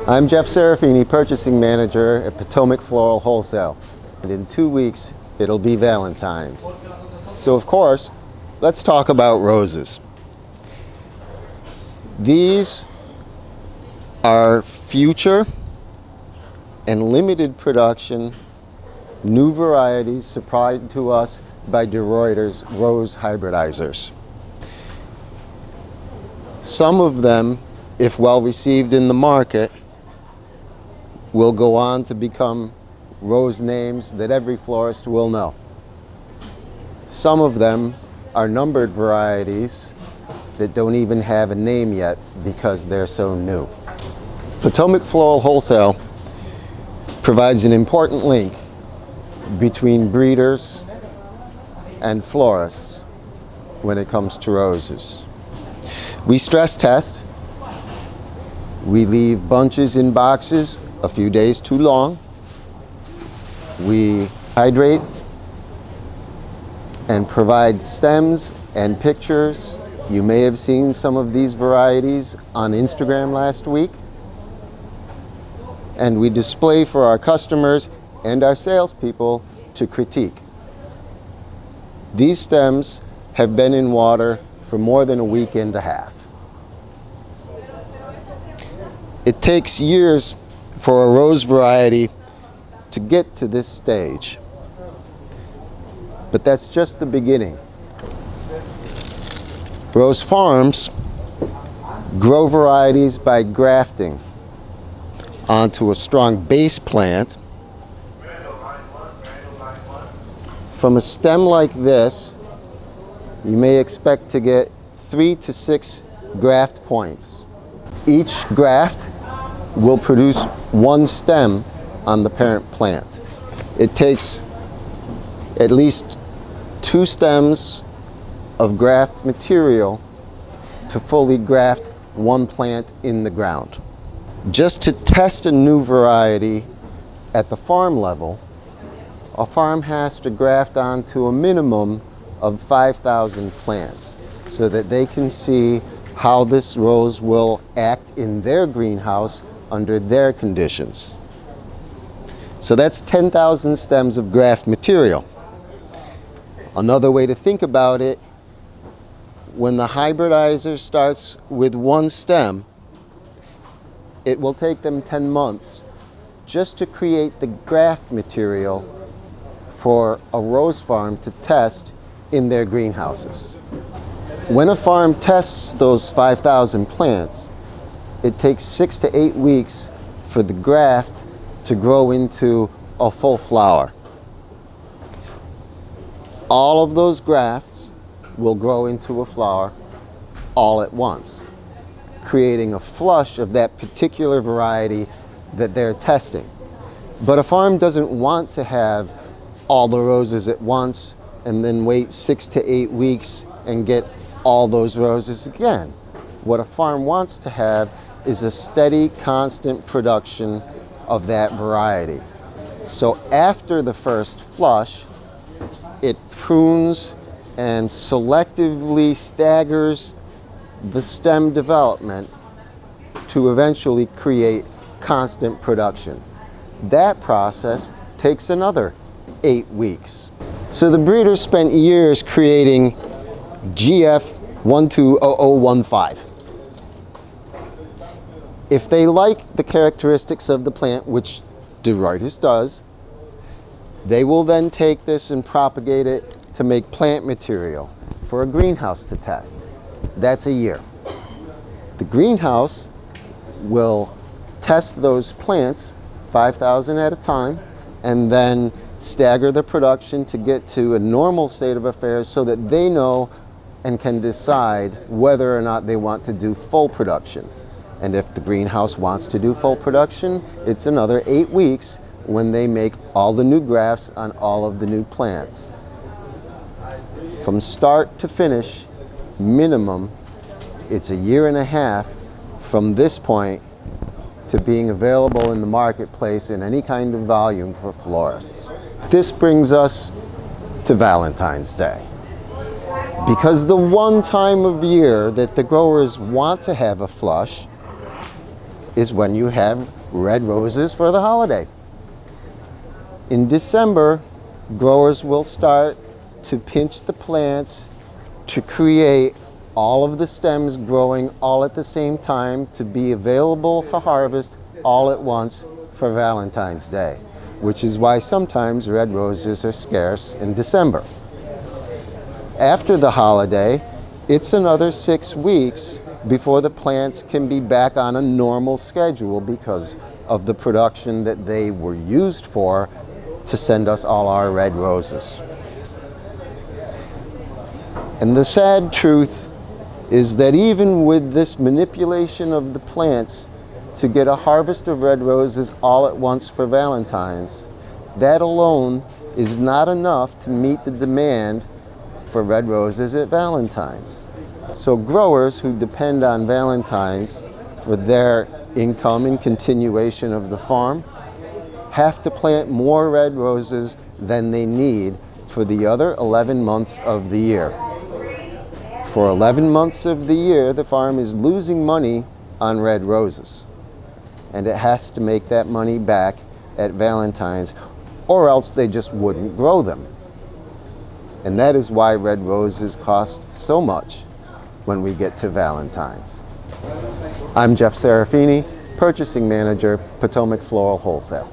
I'm Jeff Serafini, Purchasing Manager at Potomac Floral Wholesale. And in 2 weeks, it'll be Valentine's. So of course, let's talk about roses. These are future and limited production new varieties supplied to us by De Ruyter's rose hybridizers. Some of them, if well received in the market, will go on to become rose names that every florist will know. Some of them are numbered varieties that don't even have a name yet because they're so new. Potomac Floral Wholesale provides an important link between breeders and florists when it comes to roses. We stress test. We leave bunches in boxes a few days too long. We hydrate and provide stems and pictures. You may have seen some of these varieties on Instagram last week. And we display for our customers and our salespeople to critique. These stems have been in water for more than a week and a half. It takes years for a rose variety to get to this stage. But that's just the beginning. Rose farms grow varieties by grafting onto a strong base plant. From a stem like this, you may expect to get 3 to 6 graft points. Each graft will produce one stem on the parent plant. It takes at least 2 stems of graft material to fully graft one plant in the ground. Just to test a new variety at the farm level, a farm has to graft onto a minimum of 5,000 plants so that they can see how this rose will act in their greenhouse under their conditions. So that's 10,000 stems of graft material. Another way to think about it, when the hybridizer starts with one stem, it will take them 10 months just to create the graft material for a rose farm to test in their greenhouses. When a farm tests those 5,000 plants, it takes 6 to 8 weeks for the graft to grow into a full flower. All of those grafts will grow into a flower all at once, creating a flush of that particular variety that they're testing. But a farm doesn't want to have all the roses at once and then wait 6 to 8 weeks and get all those roses again. What a farm wants to have is a steady, constant production of that variety. So after the first flush, it prunes and selectively staggers the stem development to eventually create constant production. That process takes another 8 weeks. So the breeders spent years creating GF 120015. If they like the characteristics of the plant, which De Ruyter's does, they will then take this and propagate it to make plant material for a greenhouse to test. That's a year. The greenhouse will test those plants 5,000 at a time and then stagger the production to get to a normal state of affairs so that they know and can decide whether or not they want to do full production. And if the greenhouse wants to do full production, it's another 8 weeks when they make all the new grafts on all of the new plants. From start to finish, minimum, it's a year and a half from this point to being available in the marketplace in any kind of volume for florists. This brings us to Valentine's Day. Because the one time of year that the growers want to have a flush is when you have red roses for the holiday. In December, growers will start to pinch the plants to create all of the stems growing all at the same time to be available to harvest all at once for Valentine's Day, which is why sometimes red roses are scarce in December. After the holiday, it's another 6 weeks before the plants can be back on a normal schedule because of the production that they were used for to send us all our red roses. And the sad truth is that even with this manipulation of the plants to get a harvest of red roses all at once for Valentine's, that alone is not enough to meet the demand for red roses at Valentine's. So growers who depend on Valentine's for their income and continuation of the farm have to plant more red roses than they need for the other 11 months of the year. For 11 months of the year, the farm is losing money on red roses, and it has to make that money back at Valentine's, or else they just wouldn't grow them. And that is why red roses cost so much when we get to Valentine's. I'm Jeff Serafini, Purchasing Manager, Potomac Floral Wholesale.